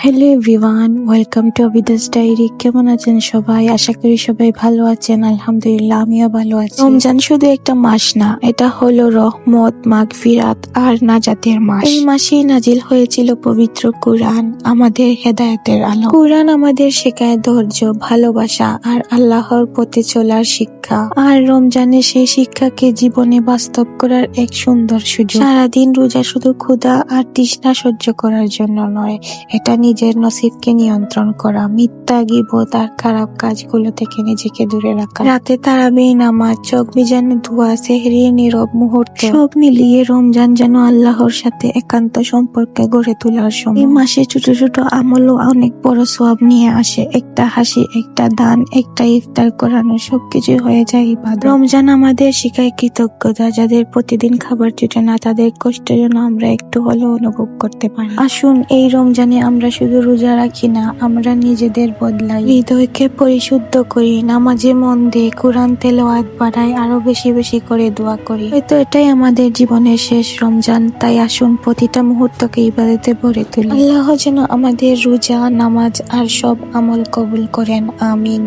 Hello everyone, welcome to Abidas diary. কেমন আছেন সবাই? আশা করি সবাই ভালো আছেন। আলহামদুলিল্লাহ, আমিও ভালো আছি। রমজান শুধু একটা মাস না, এটা হলো রহমত, মাগফিরাত আর নাজাতের মাস। এই মাসেই নাজিল হয়েছিল পবিত্র কুরআন, আমাদের হেদায়েতের আলো। কুরআন আমাদের শেখায় ধৈর্য, ভালোবাসা আর আল্লাহর পথে চলার শিক্ষা। আর রমজানে সেই শিক্ষাকে জীবনে বাস্তব করার এক সুন্দর সুযোগ। সারাদিন রোজা শুধু ক্ষুধা আর তৃষ্ণা সহ্য করার জন্য নয়, এটা নিজের নসিবকে নিয়ন্ত্রণ করা, মিথ্যা, গীবত আর খারাপ কাজগুলো থেকে নিজেকে দূরে রাখা। রাতে তারাবির নামাজ, চোখ ভিজানো দোয়া, সেহরির নীরব মুহূর্ত, সব মিলিয়ে রমজান যেন আল্লাহর সাথে একান্ত সম্পর্কে গড়ে তোলার সময়। এই মাসে ছোট ছোট আমলও অনেক বড় সওয়াব নিয়ে আসে। একটা হাসি, একটা দান, একটা ইফতার করানো, সবকিছু হয়ে যায় ইবাদত। রমজান আমাদের শিখায় কৃতজ্ঞতা। যাদের প্রতিদিন খাবার জুটে না, তাদের কষ্ট যেন আমরা একটু হলেও অনুভব করতে পারি। আসুন এই রমজানে আমরা শুধু রোজা রাখি না, আমরা নিজেদের বদলাই, হৃদয়কে পরিশুদ্ধ করি, নামাজে মন দিয়ে কোরআন তেলাওয়াত বাড়াই, আরো বেশি বেশি করে দোয়া করি। হয়তো এটাই আমাদের জীবনের শেষ রমজান, তাই আসুন প্রতিটা মুহূর্তকে ইবাদতে ভরে তুলি। আল্লাহ যেন আমাদের রোজা, নামাজ আর সব আমল কবুল করেন। আমিন।